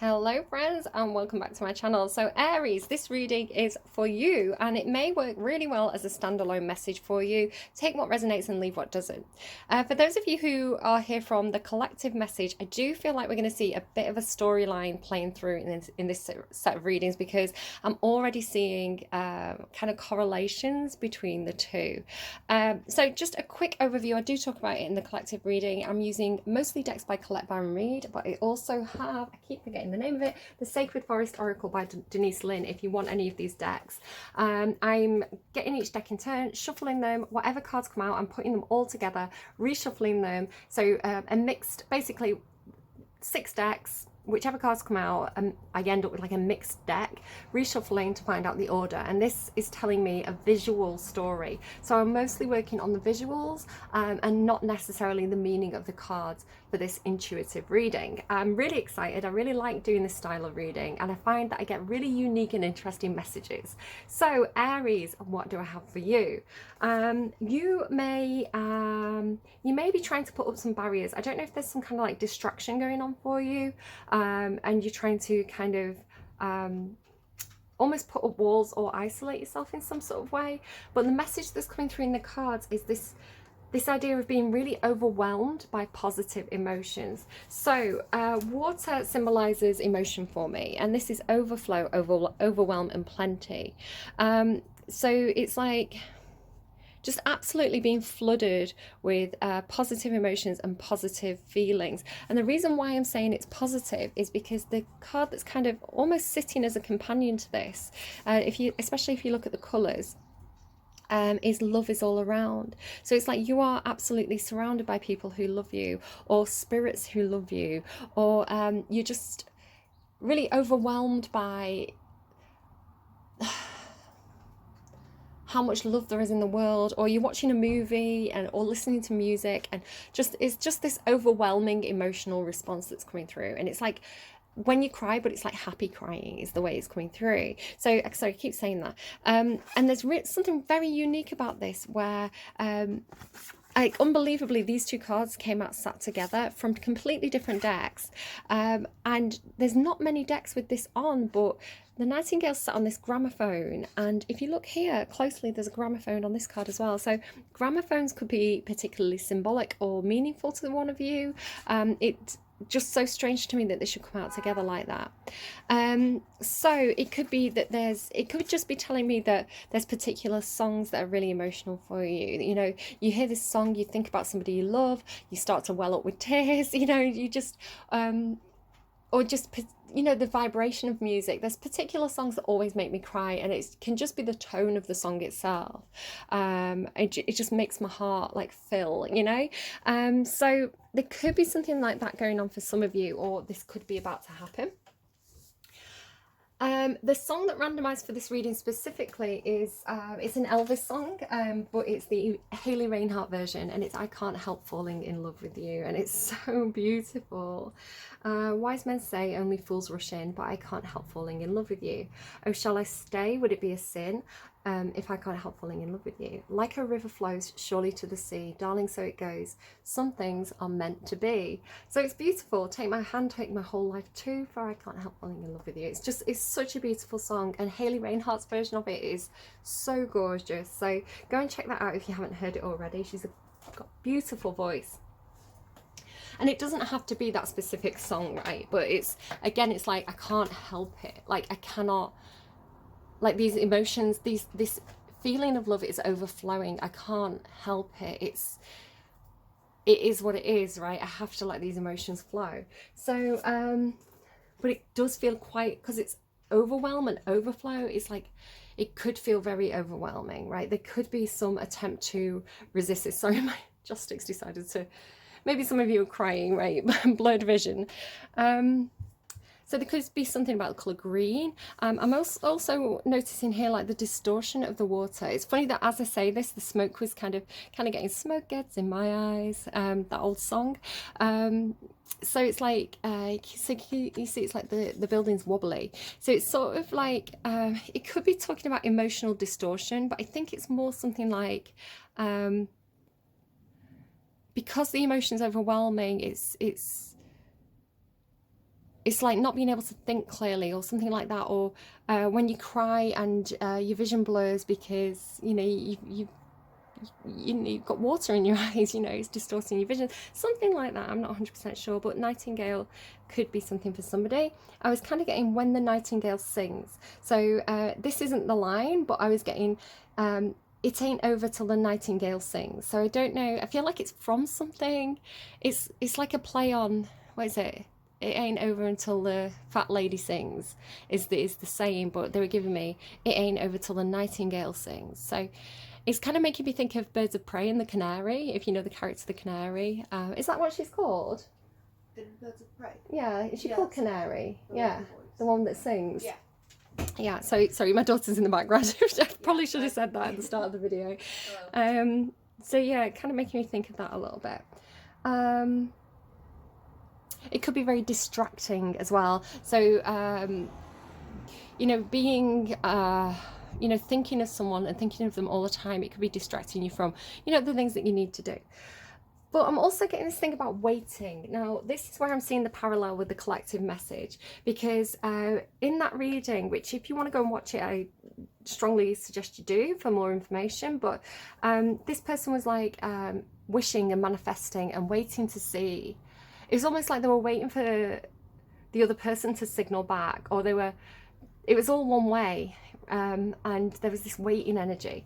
Hello friends and welcome back to my channel. So Aries, this reading is for you and it may work really well as a standalone message for you. Take what resonates and leave what doesn't. For those of you who are here from the collective message, I do feel like we're going to see a bit of a storyline playing through in this set of readings because I'm already seeing kind of correlations between the two. So just a quick overview. I do talk about it in the collective reading. I'm using mostly decks by Colette Baron Reid, but I also have, I keep forgetting the name of it, the Sacred Forest Oracle by Denise Lynn, if you want any of these decks. I'm getting each deck in turn, shuffling them, whatever cards come out, I'm putting them all together, reshuffling them. So a mixed, basically 6 decks, whichever cards come out, I end up with like a mixed deck, reshuffling to find out the order. And this is telling me a visual story. So I'm mostly working on the visuals and not necessarily the meaning of the cards for this intuitive reading. I'm really excited. I really like doing this style of reading and I find that I get really unique and interesting messages. So Aries, what do I have for you? You may be trying to put up some barriers. I don't know if there's some kind of like distraction going on for you. And you're trying to kind of almost put up walls or isolate yourself in some sort of way. But the message that's coming through in the cards is this idea of being really overwhelmed by positive emotions. So water symbolizes emotion for me, and this is overflow, overwhelm and plenty. So it's like just absolutely being flooded with positive emotions and positive feelings. And the reason why I'm saying it's positive is because the card that's kind of almost sitting as a companion to this, especially if you look at the colours, is love is all around. So it's like you are absolutely surrounded by people who love you, or spirits who love you, or you're just really overwhelmed by how much love there is in the world, or you're watching a movie or listening to music, and it's just this overwhelming emotional response that's coming through. And it's like when you cry, but it's like happy crying is the way it's coming through. So I keep saying that. And there's something very unique about this where like unbelievably these two cards came out sat together from completely different decks, and there's not many decks with this on, but the Nightingale sat on this gramophone, and if you look here closely, there's a gramophone on this card as well. So gramophones could be particularly symbolic or meaningful to one of you. It's just so strange to me that they should come out together like that. So it could be that it could just be telling me that there's particular songs that are really emotional for you. You know, you hear this song, you think about somebody you love, you start to well up with tears, you know, you just or just, you know, the vibration of music. There's particular songs that always make me cry, and it can just be the tone of the song itself. It just makes my heart like fill, you know. So there could be something like that going on for some of you, or this could be about to happen. The song that randomized for this reading specifically is it's an Elvis song, but it's the Hailey Reinhart version, and it's I Can't Help Falling in Love with You, and it's so beautiful. Wise men say only fools rush in, but I can't help falling in love with you. Oh, shall I stay? Would it be a sin if I can't help falling in love with you? Like a river flows surely to the sea, darling, so it goes. Some things are meant to be. So it's beautiful. Take my hand, take my whole life too, for I can't help falling in love with you. It's such a beautiful song, and Hailey Reinhart's version of it is so gorgeous. So go and check that out if you haven't heard it already. She's got a beautiful voice. And it doesn't have to be that specific song, right? But it's, again, it's like I can't help it. Like I cannot, like these emotions, this feeling of love is overflowing. I can't help it. It is what it is, right? I have to let these emotions flow. So, but it does feel quite, because it's overwhelm and overflow. It's like, it could feel very overwhelming, right? There could be some attempt to resist it. Sorry, my joss sticks decided to, maybe some of you are crying, right? Blurred vision. So there could be something about the colour green. I'm also noticing here like the distortion of the water. It's funny that as I say this, the smoke was kind of getting smoke gets in my eyes, that old song. So it's like, so you see it's like the building's wobbly. So it's sort of like, it could be talking about emotional distortion, but I think it's more something like, because the emotion's overwhelming, it's it's like not being able to think clearly or something like that, or when you cry and your vision blurs because, you know, you've got water in your eyes, you know, it's distorting your vision, something like that. I'm not 100% sure, but nightingale could be something for somebody. I was kind of getting when the nightingale sings. So this isn't the line, but I was getting it ain't over till the nightingale sings. So I don't know, I feel like it's from something. It's like a play on, what is it? It ain't over until the fat lady sings is the saying, but they were giving me it ain't over till the nightingale sings. So it's kind of making me think of Birds of Prey and the canary, if you know the character the canary. Is that what she's called? In Birds of Prey? Yeah, is she called Canary? Yeah, the one that sings. Yeah. Yeah, so sorry, my daughter's in the background. I probably should have said that at the start of the video. So yeah, kind of making me think of that a little bit. It could be very distracting as well. So, you know, being, you know, thinking of someone and thinking of them all the time, it could be distracting you from, you know, the things that you need to do. But I'm also getting this thing about waiting. Now, this is where I'm seeing the parallel with the collective message, because in that reading, which if you want to go and watch it, I strongly suggest you do for more information. But this person was like wishing and manifesting and waiting to see. It was almost like they were waiting for the other person to signal back, or it was all one way, and there was this waiting energy.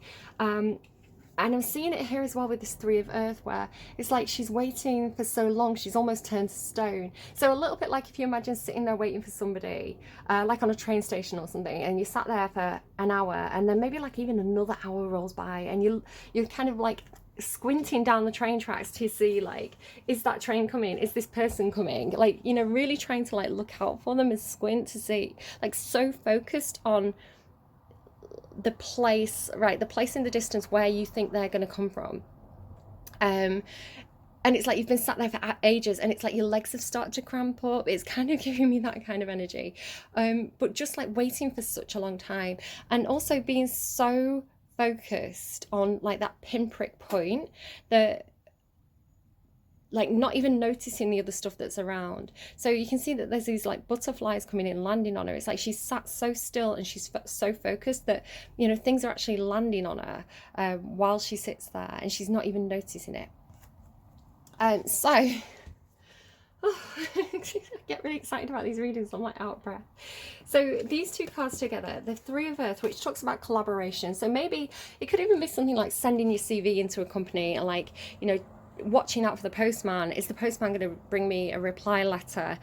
And I'm seeing it here as well with this Three of Earth, where it's like she's waiting for so long, she's almost turned to stone. So a little bit like if you imagine sitting there waiting for somebody, like on a train station or something, and you sat there for an hour, and then maybe like even another hour rolls by, and you're kind of like squinting down the train tracks to see, like, is that train coming? Is this person coming? Like, you know, really trying to like look out for them and squint to see, like so focused on the place, right, the place in the distance where you think they're going to come from. And it's like you've been sat there for ages, and it's like your legs have started to cramp up. It's kind of giving me that kind of energy. But just like waiting for such a long time, and also being so focused on like that pinprick point that like not even noticing the other stuff that's around. So you can see that there's these like butterflies coming in, landing on her. It's like she's sat so still and she's so focused that, you know, things are actually landing on her while she sits there, and she's not even noticing it. I get really excited about these readings. I'm like out of breath. So these two cards together, the Three of Earth, which talks about collaboration. So maybe it could even be something like sending your CV into a company and like, you know, watching out for the postman. Is the postman going to bring me a reply letter?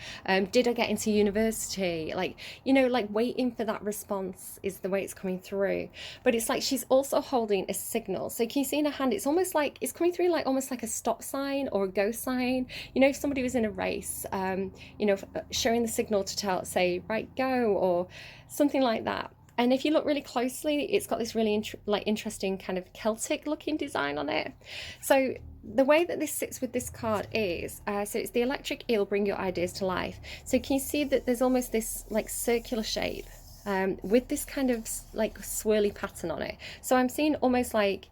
Did I get into university? Like, you know, like waiting for that response is the way it's coming through. But it's like she's also holding a signal. So can you see in her hand, it's almost like it's coming through like almost like a stop sign or a go sign. You know, if somebody was in a race, you know, showing the signal to say, right, go, or something like that. And if you look really closely, it's got this really interesting kind of Celtic looking design on it. So the way that this sits with this card is, so it's the electric eel, bring your ideas to life. So can you see that there's almost this like circular shape with this kind of like swirly pattern on it. So I'm seeing almost like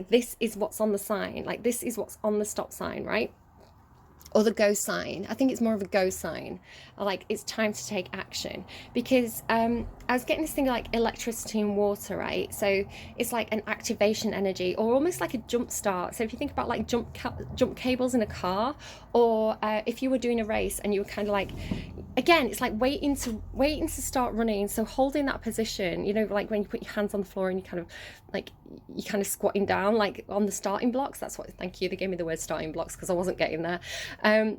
this is what's on the sign, like this is what's on the stop sign, right? Or the go sign. I think it's more of a go sign, like it's time to take action. Because I was getting this thing like electricity and water, right? So it's like an activation energy, or almost like a jump start. So if you think about like jump cables in a car, or if you were doing a race and you were kind of like, again, it's like waiting to start running. So holding that position, you know, like when you put your hands on the floor and you kind of squatting down like on the starting blocks. That's what, thank you, they gave me the word starting blocks because I wasn't getting there.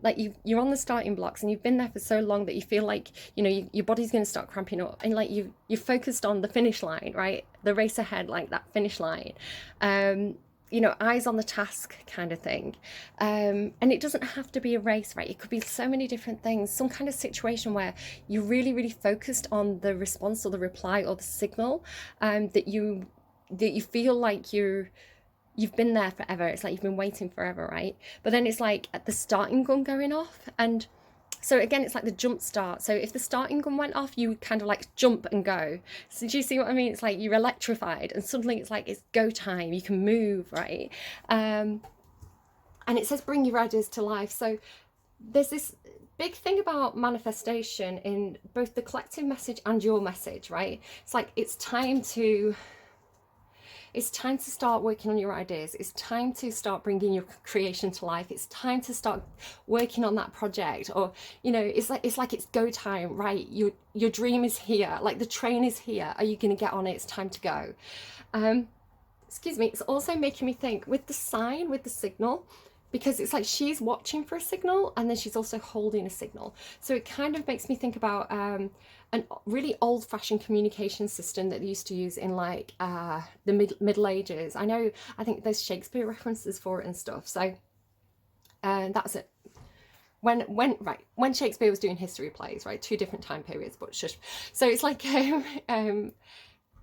Like you're on the starting blocks and you've been there for so long that you feel like, you know, your body's going to start cramping up, and like you're focused on the finish line, right? The race ahead, like that finish line. You know, eyes on the task kind of thing. And it doesn't have to be a race, right? It could be so many different things. Some kind of situation where you're really, really focused on the response or the reply or the signal, that you feel like you've been there forever. It's like you've been waiting forever, right? But then it's like at the starting gun going off. And so again, it's like the jump start. So if the starting gun went off, you would kind of like jump and go. So do you see what I mean? It's like you're electrified, and suddenly it's like it's go time. You can move, right? And it says bring your ideas to life. So there's this big thing about manifestation in both the collective message and your message, right? It's like it's time to start working on your ideas. It's time to start bringing your creation to life. It's time to start working on that project. Or, you know, it's like it's go time, right? Your dream is here. Like the train is here. Are you going to get on it? It's time to go. Excuse me. It's also making me think with the sign, with the signal, because it's like she's watching for a signal and then she's also holding a signal. So it kind of makes me think about a really old-fashioned communication system that they used to use in like the Middle Ages. I think there's Shakespeare references for it and stuff. So that's it. When Shakespeare was doing history plays, right, 2 different time periods, but shush. So it's like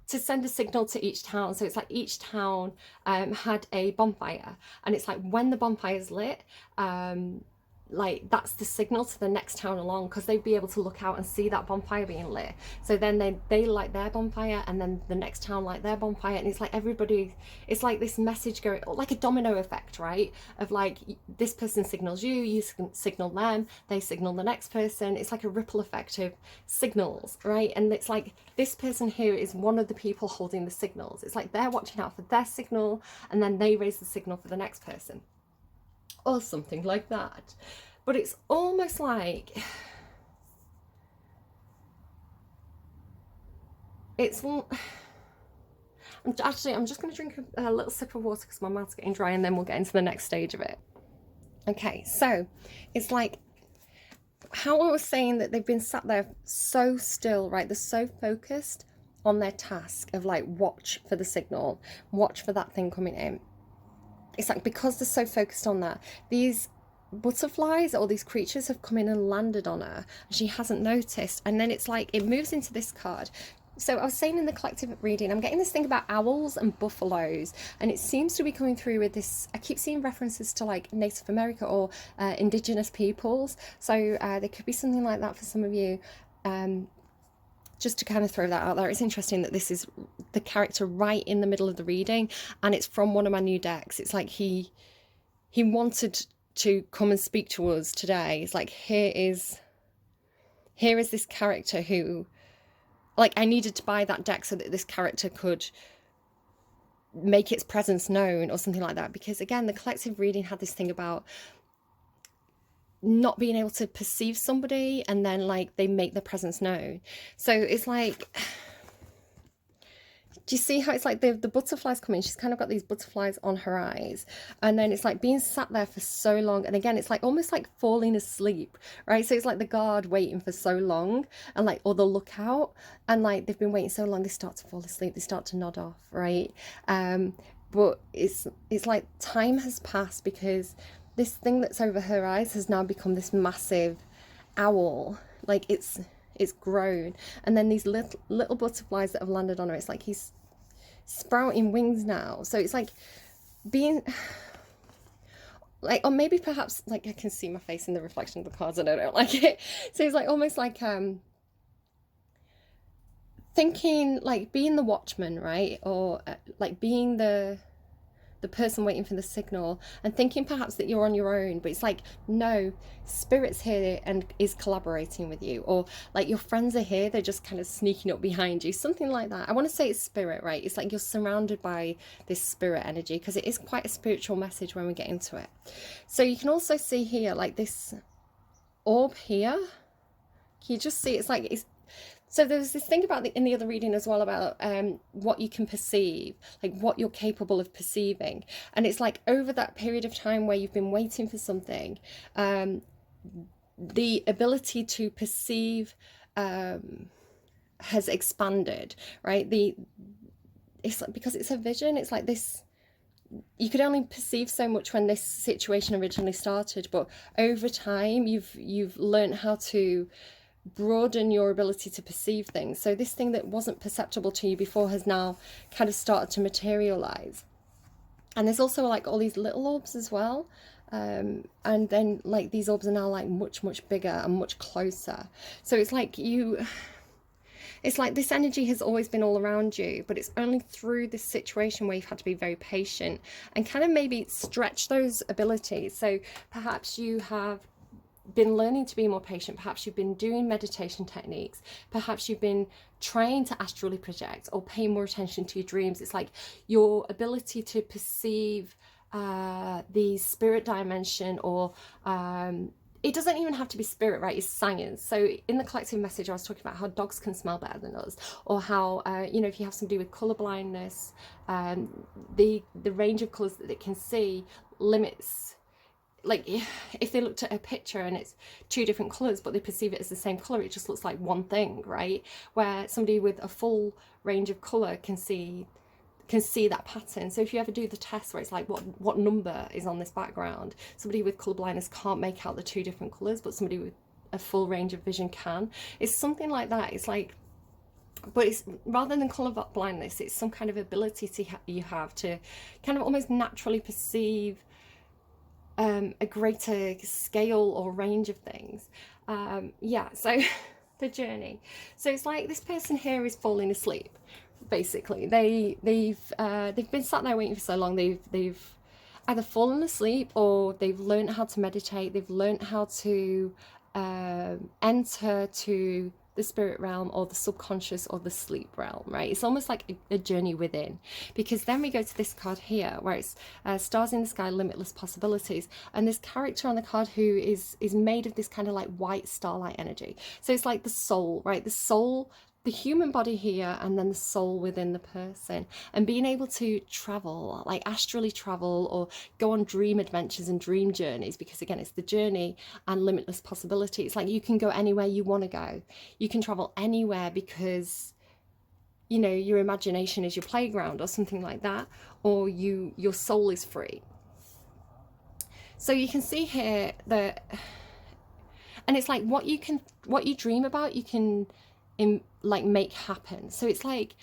to send a signal to each town. So it's like each town had a bonfire, and it's like when the bonfire's lit, like that's the signal to the next town along, because they'd be able to look out and see that bonfire being lit. So then they light their bonfire, and then the next town light their bonfire, and it's like everybody, it's like this message going, like a domino effect, right? Of like this person signals you, you signal them, they signal the next person. It's like a ripple effect of signals, right? And it's like this person here is one of the people holding the signals. It's like they're watching out for their signal, and then they raise the signal for the next person, or something like that. But it's almost like it's I'm just going to drink a little sip of water because my mouth's getting dry, and then we'll get into the next stage of it. Okay, so it's like how I was saying that they've been sat there so still, right? They're so focused on their task of like watch for the signal, watch for that thing coming in. It's like because they're so focused on that, these butterflies or these creatures have come in and landed on her, and she hasn't noticed. And then it's like it moves into this card. So I was saying in the collective reading, I'm getting this thing about owls and buffaloes, and it seems to be coming through with this. I keep seeing references to like Native America or indigenous peoples. So there could be something like that for some of you. Just to kind of throw that out there, it's interesting that this is the character right in the middle of the reading, and it's from one of my new decks. It's like he wanted to come and speak to us today. It's like here is this character who, like, I needed to buy that deck so that this character could make its presence known or something like that. Because again, the collective reading had this thing about not being able to perceive somebody, and then like they make their presence known. So it's like, do you see how it's like the butterflies come in? She's kind of got these butterflies on her eyes, and then it's like being sat there for so long, and again it's like almost like falling asleep, right? So it's like the guard waiting for so long, and like, or the lookout, and like they've been waiting so long, they start to fall asleep, they start to nod off, right? But it's like time has passed, because this thing that's over her eyes has now become this massive owl. Like it's grown, and then these little butterflies that have landed on her, it's like he's sprouting wings now. So it's like being like, or maybe perhaps like I can see my face in the reflection of the cards and I don't like it. So it's like almost like thinking like being the watchman, right? Or like being the person waiting for the signal, and thinking perhaps that you're on your own, but it's like, no, spirit's here and is collaborating with you, or like your friends are here, they're just kind of sneaking up behind you, something like that. I want to say it's spirit, right? It's like you're surrounded by this spirit energy, because it is quite a spiritual message when we get into it. So you can also see here like this orb here. Can you just see it's like it's. So there's this thing about in the other reading as well about what you can perceive, like what you're capable of perceiving. And it's like over that period of time where you've been waiting for something, the ability to perceive has expanded, right? It's like, because it's a vision, it's like this, you could only perceive so much when this situation originally started, but over time you've learned how to broaden your ability to perceive things. So this thing that wasn't perceptible to you before has now kind of started to materialize. And there's also like all these little orbs as well, and then like these orbs are now like much bigger and much closer. So it's like it's like this energy has always been all around you, but it's only through this situation where you've had to be very patient and kind of maybe stretch those abilities. So perhaps you have been learning to be more patient. Perhaps you've been doing meditation techniques. Perhaps you've been trying to astrally project or pay more attention to your dreams. It's like your ability to perceive the spirit dimension, or it doesn't even have to be spirit, right? It's science. So in the collective message, I was talking about how dogs can smell better than us, or how you know, if you have somebody with color blindness, the range of colors that they can see limits. Like if they looked at a picture and it's two different colors but they perceive it as the same color, it just looks like one thing, right? Where somebody with a full range of color can see that pattern. So if you ever do the test where it's like what number is on this background, somebody with color blindness can't make out the two different colors, but somebody with a full range of vision can. It's something like that. It's like, but it's rather than color blindness, it's some kind of ability you have to kind of almost naturally perceive a greater scale or range of things. Yeah, so the journey. So it's like this person here is falling asleep. Basically, they've been sat there waiting for so long. They've either fallen asleep, or they've learned how to meditate. They've learned how to enter to the spirit realm, or the subconscious, or the sleep realm, right? It's almost like a journey within, because then we go to this card here where it's stars in the sky, limitless possibilities, and this character on the card who is made of this kind of like white starlight energy. So it's like the soul, right? The soul, the human body here, and then the soul within the person, and being able to travel, like astrally travel, or go on dream adventures and dream journeys, because again, it's the journey and limitless possibility. It's like you can go anywhere you want to go. You can travel anywhere because, you know, your imagination is your playground or something like that, or your soul is free. So you can see here that, and it's like what you dream about, you can like make happen. So it's like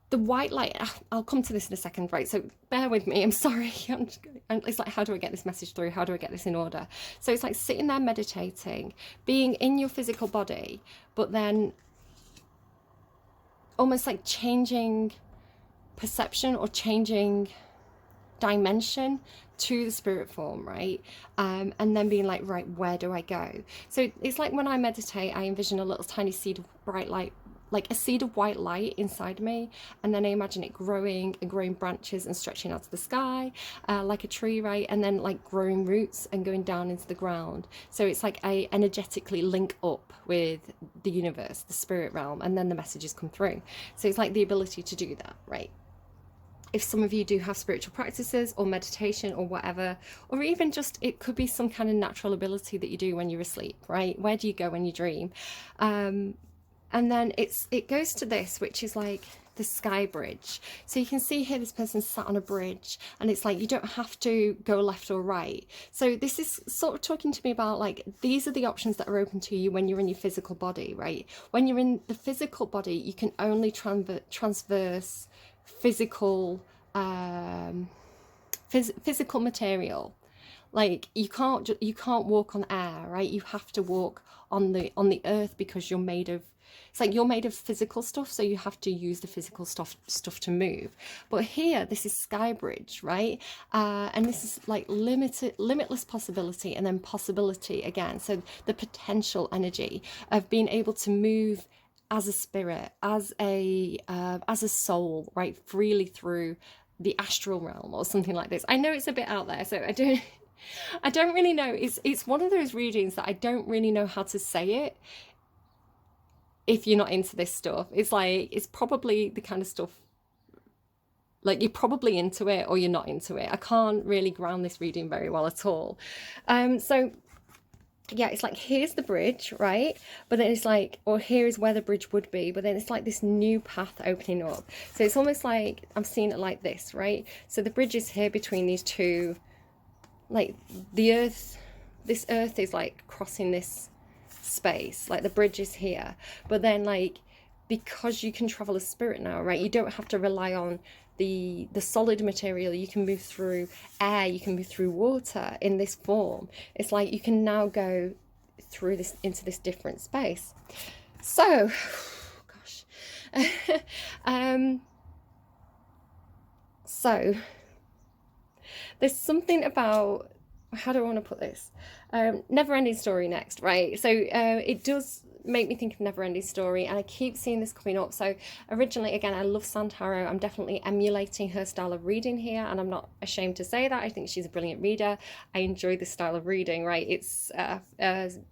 the white light. I'll come to this in a second, right? So bear with me. I'm sorry. It's like, how do I get this message through? How do I get this in order? So it's like sitting there meditating, being in your physical body, but then almost like changing perception or changing dimension to the spirit form, right? And then being like, right, where do I go? So it's like when I meditate, I envision a little tiny seed of bright light, like a seed of white light inside me, and then I imagine it growing and growing branches and stretching out to the sky, like a tree, right? And then like growing roots and going down into the ground. So it's like I energetically link up with the universe, the spirit realm, and then the messages come through. So it's like the ability to do that, right? If some of you do have spiritual practices or meditation or whatever, or even just, it could be some kind of natural ability that you do when you're asleep, right? Where do you go when you dream? And then it goes to this, which is like the sky bridge. So you can see here this person sat on a bridge, and it's like you don't have to go left or right. So this is sort of talking to me about like, these are the options that are open to you when you're in your physical body, right? When you're in the physical body, you can only transverse physical physical material. Like you can't walk on air, right? You have to walk on the earth, because you're made of, it's like you're made of physical stuff, so you have to use the physical stuff to move. But here, this is sky bridge, right? And this is like limitless possibility, and then possibility again. So the potential energy of being able to move as a spirit, as a soul, right, freely through the astral realm or something like this. I know it's a bit out there, so I don't really know. It's one of those readings that I don't really know how to say it if you're not into this stuff. It's like, it's probably the kind of stuff, like you're probably into it or you're not into it. I can't really ground this reading very well at all. So yeah, it's like, here's the bridge, right? But then it's like, or here is where the bridge would be, but then it's like this new path opening up. So it's almost like I'm seeing it like this, right? So the bridge is here between these two, like the earth, this earth is like crossing this space, like the bridge is here. But then like, because you can travel as spirit now, right? You don't have to rely on the solid material. You can move through air, you can move through water in this form. It's like you can now go through this into this different space. So gosh so there's something about how do I want to put this? Never ending story next, right? So it does make me think of Never Ending Story, and I keep seeing this coming up. So originally, again, I love Santaro. I'm definitely emulating her style of reading here, and I'm not ashamed to say that. I think she's a brilliant reader. I enjoy this style of reading, right? It's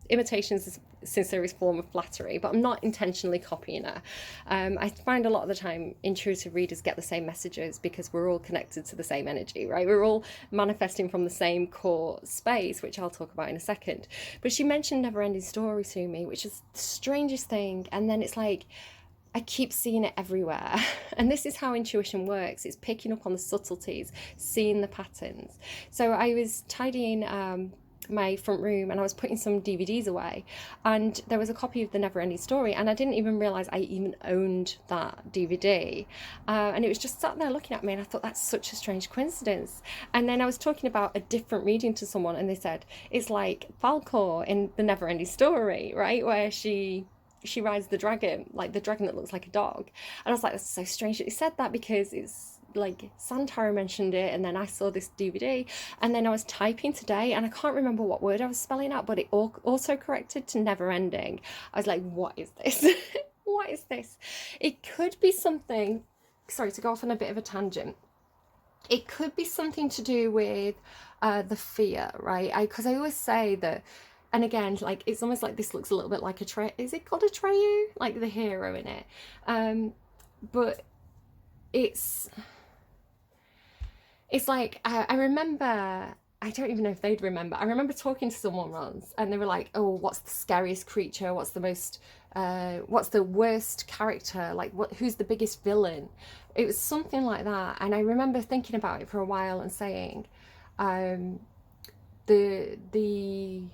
imitations is sincerest form of flattery, but I'm not intentionally copying her. I find a lot of the time intuitive readers get the same messages because we're all connected to the same energy, right? We're all manifesting from the same core space, which I'll talk about in a second. But she mentioned Never Ending Story to me, which is the strangest thing. And then it's like, I keep seeing it everywhere. And this is how intuition works. It's picking up on the subtleties, seeing the patterns. So I was tidying my front room and I was putting some DVDs away, and there was a copy of the Never Ending Story, and I didn't even realize I even owned that DVD, and it was just sat there looking at me, and I thought, that's such a strange coincidence. And then I was talking about a different reading to someone, and they said it's like Falcor in the Never Ending Story, right, where she rides the dragon, like the dragon that looks like a dog. And I was like, that's so strange that you said that, because it's like Santaro mentioned it, and then I saw this DVD, and then I was typing today and I can't remember what word I was spelling out, but it auto corrected to never ending. I was like, what is this? What is this? It could be something, sorry to go off on a bit of a tangent, it could be something to do with the fear, right? Because I always say that, and again, like, it's almost like this looks a little bit like is it called Atreyu, like the hero in it, but it's like, I remember, I don't even know if they'd remember. I remember talking to someone once, and they were like, oh, what's the scariest creature? What's the most, what's the worst character? Like, who's the biggest villain? It was something like that. And I remember thinking about it for a while and saying, the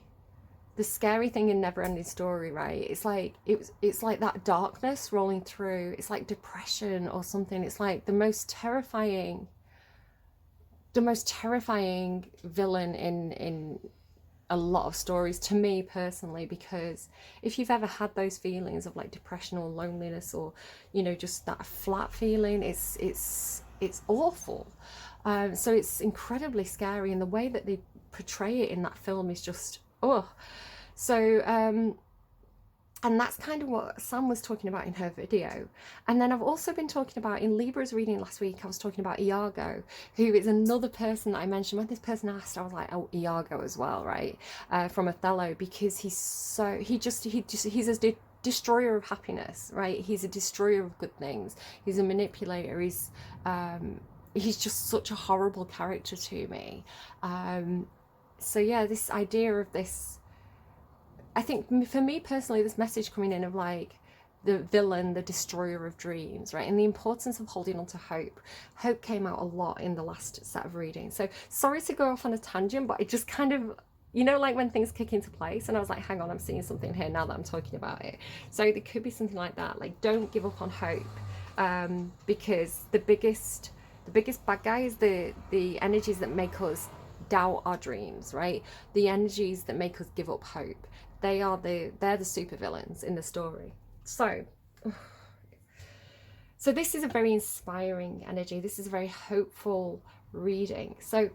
scary thing in Never Ending Story, right? It's like, it's like that darkness rolling through. It's like depression or something. It's like the most terrifying villain in a lot of stories, to me personally, because if you've ever had those feelings of like depression or loneliness, or, you know, just that flat feeling, it's awful. So it's incredibly scary, and the way that they portray it in that film is just, oh. So and that's kind of what Sam was talking about in her video. And then I've also been talking about, in Libra's reading last week, I was talking about Iago, who is another person that I mentioned. When this person asked, I was like, oh, Iago as well, right? From Othello, because he's a destroyer of happiness, right? He's a destroyer of good things. He's a manipulator. He's just such a horrible character to me. So yeah, this idea of this, I think for me personally, this message coming in of like the villain, the destroyer of dreams, right? And the importance of holding on to hope. Hope came out a lot in the last set of readings. So sorry to go off on a tangent, but it just kind of, you know, like when things kick into place, and I was like, hang on, I'm seeing something here now that I'm talking about it. So there could be something like that, like, don't give up on hope, because the biggest bad guy is the energies that make us doubt our dreams, right? The energies that make us give up hope. They're the super villains in the story. So this is a very inspiring energy. This is a very hopeful reading. So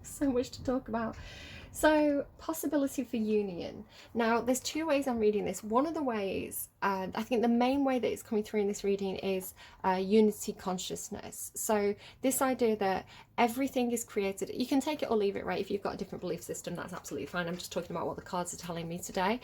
so much to talk about. So, possibility for union. Now, there's two ways I'm reading this. One of the ways, I think the main way that it's coming through in this reading is unity consciousness. So, this idea that everything is created, you can take it or leave it, right? If you've got a different belief system, that's absolutely fine. I'm just talking about what the cards are telling me today.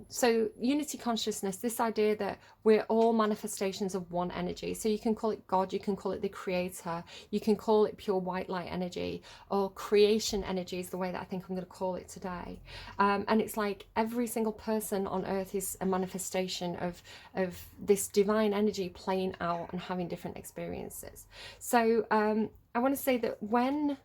So, unity consciousness, this idea that we're all manifestations of one energy. So, you can call it God, you can call it the creator, you can call it pure white light energy, or creation energy is the way that I think I'm going to call it today. And it's like every single person on earth is a manifestation of this divine energy playing out and having different experiences. So I want to say that when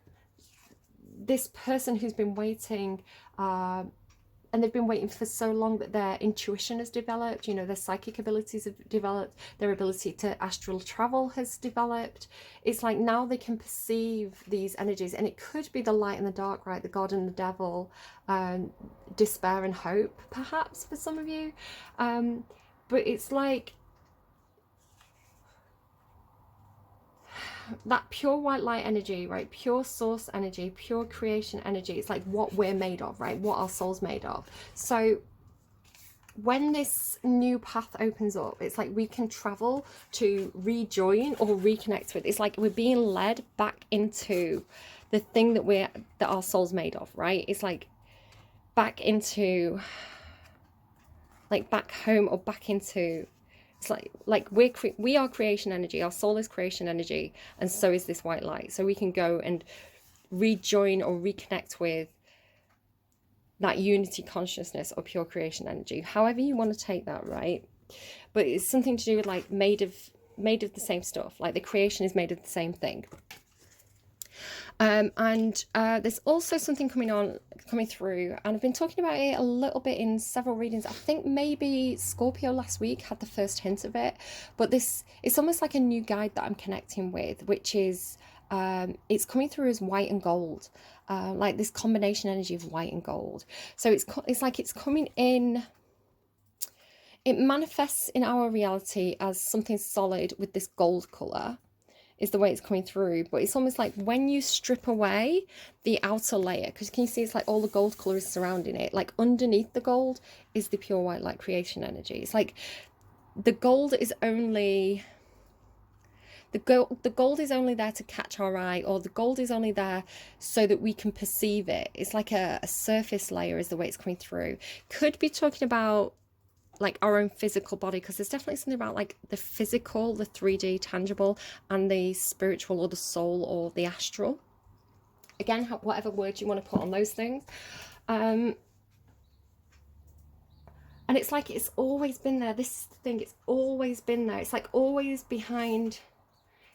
this person who's been waiting, and they've been waiting for so long, that their intuition has developed, you know, their psychic abilities have developed, their ability to astral travel has developed. It's like now they can perceive these energies, and it could be the light and the dark, right? The God and the devil, despair and hope, perhaps, for some of you. But it's like, that pure white light energy, right? Pure source energy, pure creation energy. It's like what we're made of, right? What our soul's made of. So when this new path opens up, it's like we can travel to rejoin or reconnect with. It's like we're being led back into the thing that our soul's made of, right? It's like back into, like back home, or back into, it's like we are creation energy. Our soul is creation energy, and so is this white light. So we can go and rejoin or reconnect with that unity consciousness or pure creation energy, however you want to take that, right? But it's something to do with like made of the same stuff. Like the creation is made of the same thing. There's also something coming through, and I've been talking about it a little bit in several readings. I think maybe Scorpio last week had the first hint of it, but it's almost like a new guide that I'm connecting with, which is it's coming through as white and gold, like this combination energy of white and gold. So it's like it's coming in. It manifests in our reality as something solid with this gold color, is the way it's coming through. But it's almost like when you strip away the outer layer, because can you see it's like all the gold color is surrounding it, like underneath the gold is the pure white light creation energy. It's like the gold is only the gold is only there to catch our eye, or the gold is only there so that we can perceive it. It's like a surface layer is the way it's coming through. Could be talking about like our own physical body, because there's definitely something about like the physical, the 3D tangible, and the spiritual or the soul or the astral. Again, whatever word you want to put on those things. And it's like it's always been there. This thing, it's always been there. It's like always behind.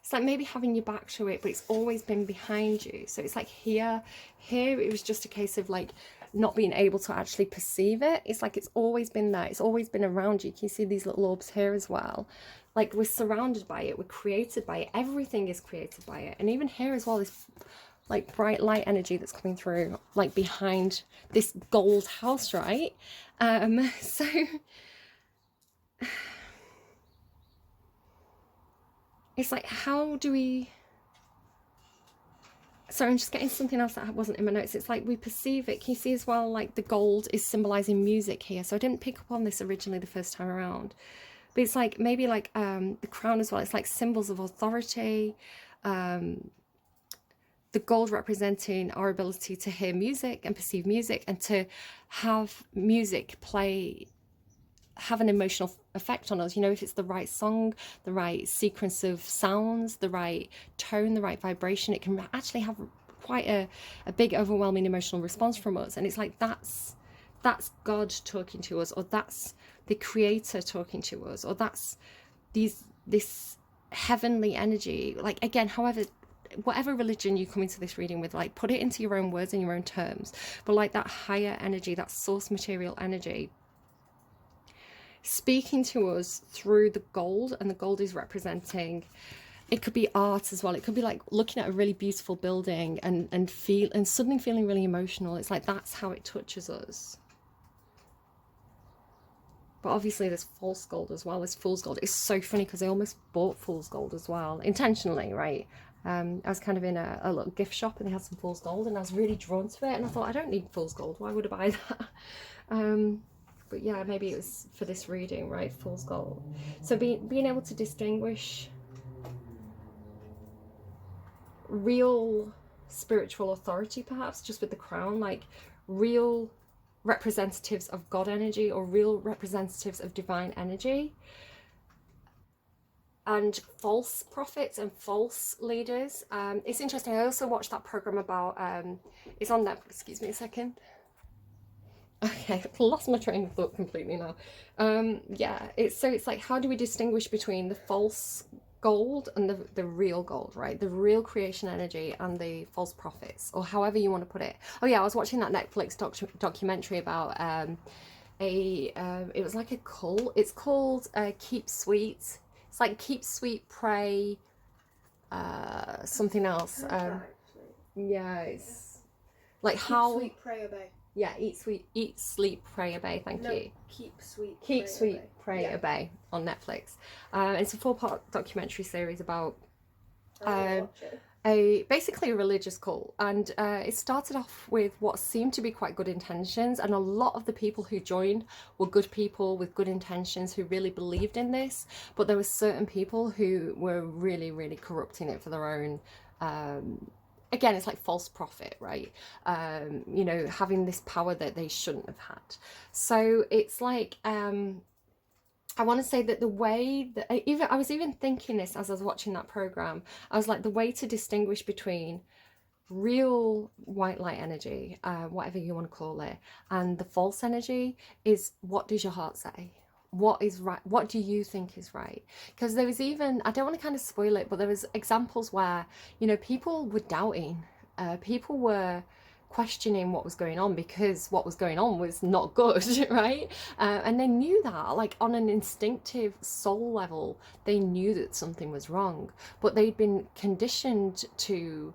It's like maybe having your back to it, but it's always been behind you. So it's like here it was just a case of like not being able to actually perceive it. It's like it's always been there. It's always been around you. Can you see these little orbs here as well? Like we're surrounded by it. We're created by it. Everything is created by it. And even here as well, this like bright light energy that's coming through, like behind this gold house, right? So it's like, how do we... Sorry, I'm just getting something else that wasn't in my notes. It's like we perceive it. Can you see as well, like the gold is symbolizing music here? So I didn't pick up on this originally the first time around. But it's like maybe like the crown as well. It's like symbols of authority. The gold representing our ability to hear music and perceive music, and to have music have an emotional effect on us. You know, if it's the right song, the right sequence of sounds, the right tone, the right vibration, it can actually have quite a big overwhelming emotional response from us. And it's like that's God talking to us, or that's the creator talking to us, or that's this heavenly energy. Like, again, however, whatever religion you come into this reading with, like put it into your own words and your own terms, but like that higher energy, that source material energy, speaking to us through the gold. And the gold is representing, it could be art as well. It could be like looking at a really beautiful building and suddenly feeling really emotional. It's like that's how it touches us. But obviously there's false gold as well. There's fool's gold. It's so funny because I almost bought fool's gold as well, intentionally, right? I was kind of in a little gift shop and they had some fool's gold, and I was really drawn to it, and I thought, I don't need fool's gold, why would I buy that? But yeah, maybe it was for this reading, right? Fool's gold. So being able to distinguish real spiritual authority, perhaps, just with the crown, like real representatives of God energy, or real representatives of divine energy, and false prophets and false leaders. It's interesting. I also watched that program about, it's on Netflix. Excuse me a second. Okay, I've lost my train of thought completely now. Yeah, it's like, how do we distinguish between the false gold and the real gold, right? The real creation energy and the false prophets, or however you want to put it. Oh yeah, I was watching that Netflix documentary about it was like a cult. It's called Keep Sweet. It's like Keep Sweet, Pray, something else. Yeah, it's like Keep how... Sweet, Pray, Obey. Yeah, eat, sleep, pray, obey. Thank you. Keep Sweet, Keep Pray, Sweet, Obey. Pray, Yeah. Obey on Netflix. It's a 4-part documentary series about Basically a religious cult, and it started off with what seemed to be quite good intentions, and a lot of the people who joined were good people with good intentions who really believed in this, but there were certain people who were really, really corrupting it for their own again, it's like false prophet, right? You know, having this power that they shouldn't have had. So it's like I want to say that the way that I was even thinking this as I was watching that program, I was like, the way to distinguish between real white light energy, whatever you want to call it, and the false energy is, what does your heart say? What is right? What do you think is right? Because there was even, I don't want to kind of spoil it, but there was examples where, you know, people were doubting, people were questioning what was going on because what was going on was not good, right? And they knew that, like on an instinctive soul level, they knew that something was wrong, but they'd been conditioned to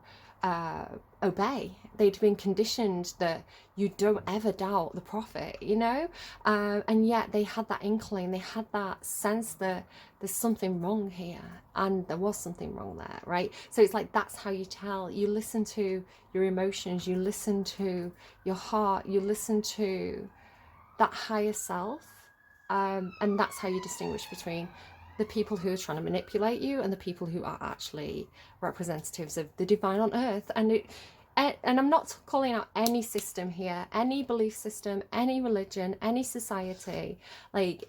obey. They'd been conditioned that you don't ever doubt the prophet, you know, and yet they had that inkling, they had that sense that there's something wrong here, and there was something wrong there, right? So it's like, that's how you tell. You listen to your emotions, you listen to your heart, you listen to that higher self, and that's how you distinguish between the people who are trying to manipulate you and the people who are actually representatives of the divine on earth. And I'm not calling out any system here, any belief system, any religion, any society. Like,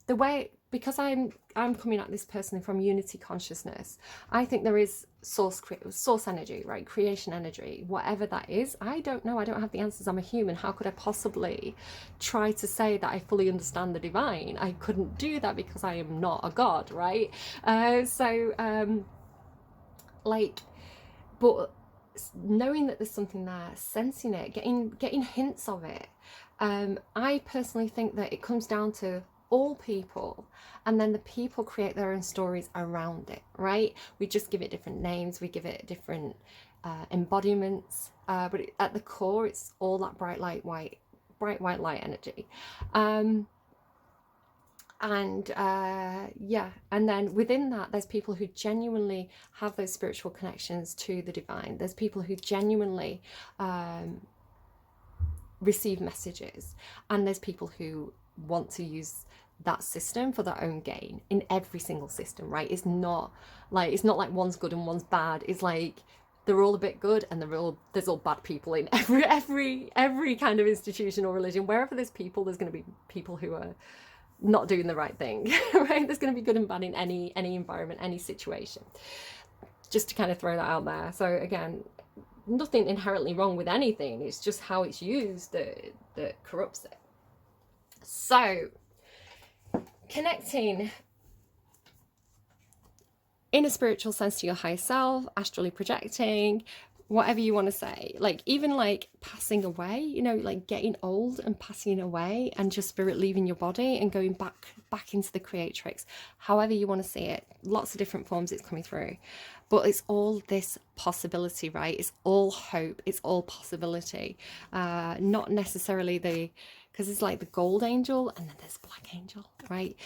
the way, because I'm coming at this personally from unity consciousness, I think there is source energy, right? Creation energy, whatever that is. I don't know. I don't have the answers. I'm a human. How could I possibly try to say that I fully understand the divine? I couldn't do that because I am not a god, right? But knowing that there's something there, sensing it, getting hints of it. I personally think that it comes down to all people, and then the people create their own stories around it, right? We just give it different names, we give it different embodiments, but at the core, it's all that bright white light energy. Yeah, and then within that, there's people who genuinely have those spiritual connections to the divine. There's people who genuinely receive messages, and there's people who want to use that system for their own gain in every single system, right? It's not like one's good and one's bad. It's like they're all a bit good, and there's all bad people in every kind of institution or religion. Wherever there's people, there's going to be people who are not doing the right thing, right? There's going to be good and bad in any environment, any situation. Just to kind of throw that out there. So again, nothing inherently wrong with anything. It's just how it's used that corrupts it. So connecting in a spiritual sense to your higher self, astrally projecting, whatever you want to say, like even like passing away, you know, like getting old and passing away, and just spirit leaving your body and going back into the creatrix, however you want to see it. Lots of different forms it's coming through, but it's all this possibility, right? It's all hope, it's all possibility, not necessarily because it's like the gold angel and then there's black angel, right?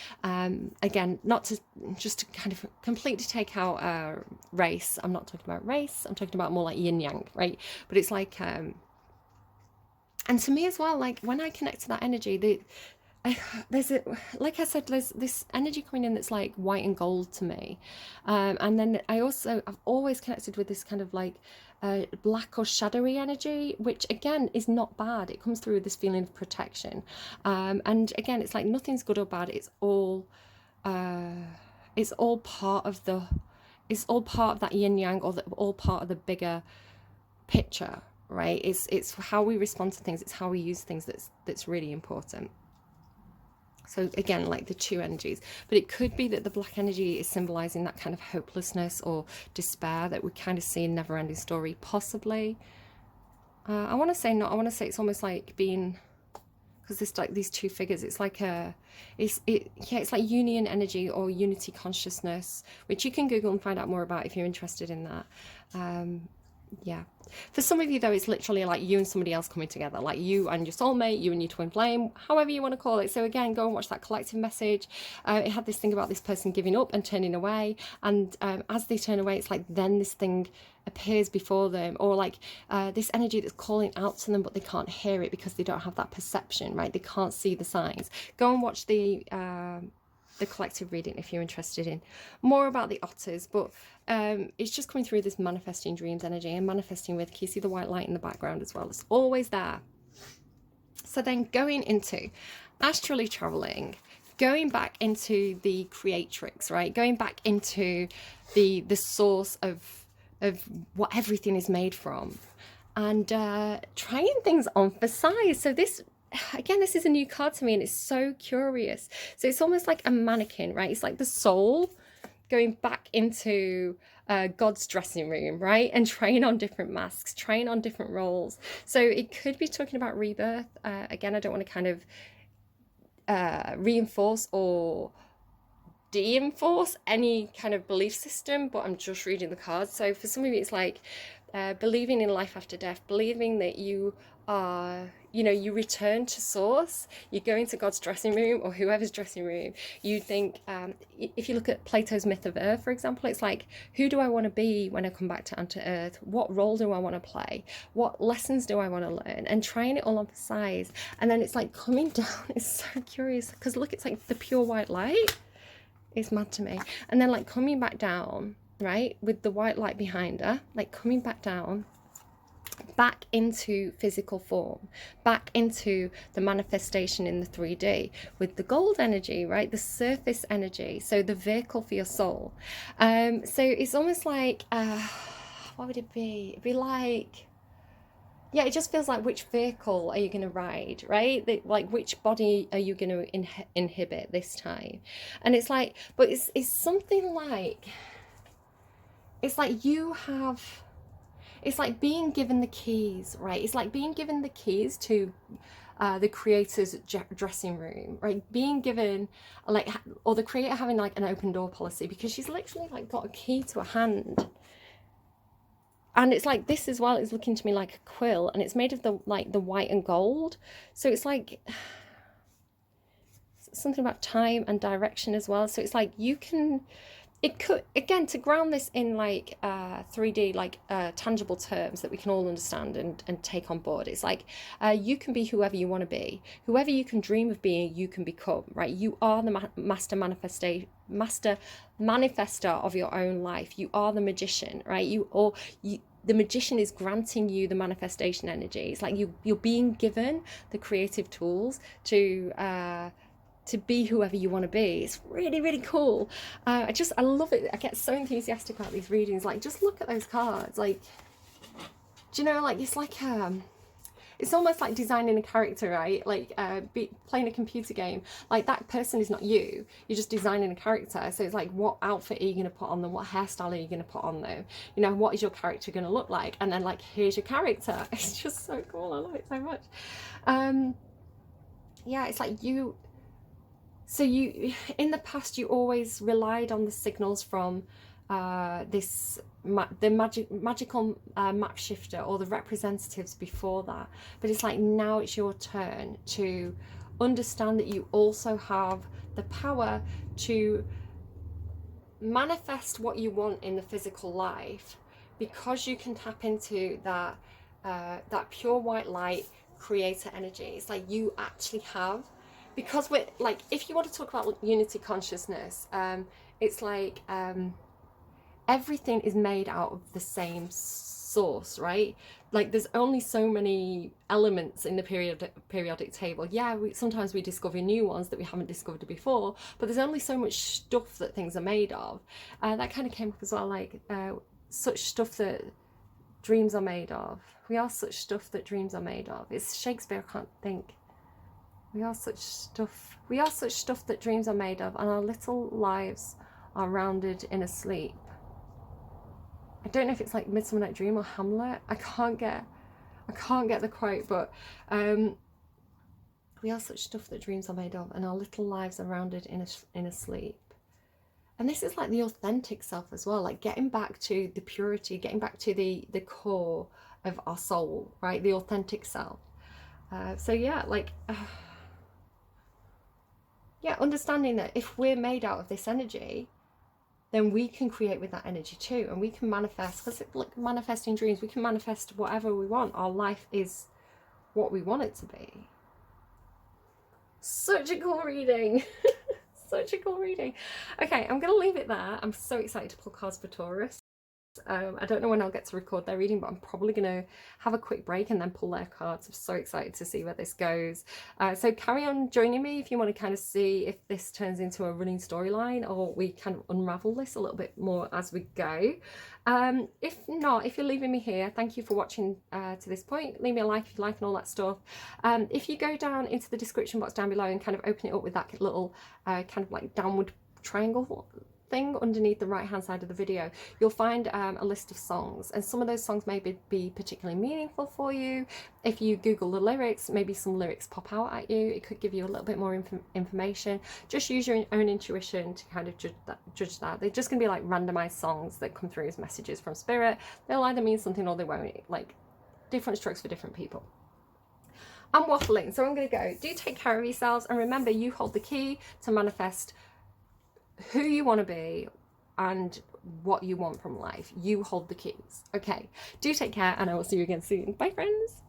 Again, not to just to kind of completely take out race. I'm not talking about race. I'm talking about more like yin yang, right? But it's like, and to me as well, like when I connect to that energy, like I said, there's this energy coming in that's like white and gold to me, and then I've always connected with this kind of like black or shadowy energy, which again is not bad. It comes through with this feeling of protection, and again, it's like nothing's good or bad. It's all part of that yin yang, or all part of the bigger picture, right? It's how we respond to things. It's how we use things that's really important. So again, like the two energies, but it could be that the black energy is symbolizing that kind of hopelessness or despair that we kind of see in Never Ending Story, possibly. I want to say not. I want to say it's almost like being, because there's like these two figures. It's like it's like union energy or unity consciousness, which you can Google and find out more about if you're interested in that. Yeah. For some of you, though, it's literally like you and somebody else coming together, like you and your soulmate, you and your twin flame, however you want to call it. So again, go and watch that collective message. It had this thing about this person giving up and turning away. And as they turn away, it's like then this thing appears before them, or like this energy that's calling out to them, but they can't hear it because they don't have that perception, right? They can't see the signs. Go and watch the collective reading if you're interested in more about the otters. But it's just coming through this manifesting dreams energy, and manifesting with, can you see the white light in the background as well? It's always there. So then going into astrally traveling, going back into the creatrix, right? Going back into the source of what everything is made from, and trying things on for size. So this, again, this is a new card to me, and it's so curious. So it's almost like a mannequin, right? It's like the soul going back into God's dressing room, right? And trying on different masks, trying on different roles. So it could be talking about rebirth. Again, I don't want to kind of reinforce or de-enforce any kind of belief system, but I'm just reading the cards. So for some of you, it's like believing in life after death, believing that you are, you know, you return to source, you go into God's dressing room or whoever's dressing room. You think, if you look at Plato's myth of Earth, for example, it's like, who do I want to be when I come back to Earth? What role do I want to play? What lessons do I want to learn? And trying it all on for size. And then it's like coming down. It's so curious because look, it's like the pure white light. It's mad to me. And then like coming back down, right, with the white light behind her, like coming back down, back into physical form, back into the manifestation in the 3D with the gold energy, right, the surface energy, so the vehicle for your soul. So it's almost like what would it be? It'd be like, yeah, it just feels like, which vehicle are you going to ride, right? Like, which body are you going to inhibit this time? And it's like, but it's something like, it's like you have, it's like being given the keys, right? It's like being given the keys to the creator's dressing room, right? Being given, like, or the creator having like an open door policy, because she's literally like got a key to a hand. And it's like this as well is looking to me like a quill, and it's made of the white and gold. So it's like something about time and direction as well. So it's like you can, it could, again, to ground this in like 3D, like tangible terms that we can all understand and take on board. It's like you can be whoever you want to be, whoever you can dream of being, you can become, right? You are the master manifester of your own life. You are the magician, right? The magician is granting you the manifestation energy. It's like you're being given the creative tools to be whoever you want to be. It's really, really cool. I love it. I get so enthusiastic about these readings. Like, just look at those cards. Like, do you know, like, it's like it's almost like designing a character, right? Like playing a computer game. Like, that person is not you. You're just designing a character. So it's like, what outfit are you going to put on them? What hairstyle are you going to put on them? You know, what is your character going to look like? And then like, here's your character. It's just so cool. I love it so much. Yeah, it's like you. So you, in the past, you always relied on the signals from the magical map shifter or the representatives before that. But it's like, now it's your turn to understand that you also have the power to manifest what you want in the physical life, because you can tap into that pure white light creator energy. It's like you actually have, because we're like, if you want to talk about unity consciousness, it's like everything is made out of the same source, right? Like, there's only so many elements in the periodic table. Yeah, sometimes we discover new ones that we haven't discovered before, but there's only so much stuff that things are made of. That kind of came up as well, like such stuff that dreams are made of. We are such stuff that dreams are made of. It's Shakespeare, I can't think. We are such stuff that dreams are made of, and our little lives are rounded in a sleep. I don't know if it's like Midsummer Night Dream or Hamlet. I can't get the quote, but we are such stuff that dreams are made of, and our little lives are rounded in a sleep. And this is like the authentic self as well, like getting back to the purity, getting back to the core of our soul, right? The authentic self. So yeah, like, yeah, understanding that if we're made out of this energy, then we can create with that energy too. And we can manifest, because like manifesting dreams, we can manifest whatever we want. Our life is what we want it to be. Such a cool reading. Such a cool reading. Okay, I'm going to leave it there. I'm so excited to pull cards for Taurus. I don't know when I'll get to record their reading, but I'm probably going to have a quick break and then pull their cards. I'm so excited to see where this goes. So carry on joining me if you want to kind of see if this turns into a running storyline, or we kind of unravel this a little bit more as we go. If not, if you're leaving me here, thank you for watching to this point. Leave me a like if you like and all that stuff. If you go down into the description box down below and kind of open it up with that little kind of like downward triangle thing underneath the right hand side of the video, you'll find a list of songs, and some of those songs may be particularly meaningful for you. If you Google the lyrics, maybe some lyrics pop out at you. It could give you a little bit more information. Just use your own intuition to kind of judge that. They're just going to be like randomized songs that come through as messages from spirit. They'll either mean something or they won't, like different strokes for different people. I'm waffling, so I'm going to go. Do take care of yourselves, and remember, you hold the key to manifest who you want to be and what you want from life. You hold the keys. Okay, do take care, and I will see you again soon. Bye, friends.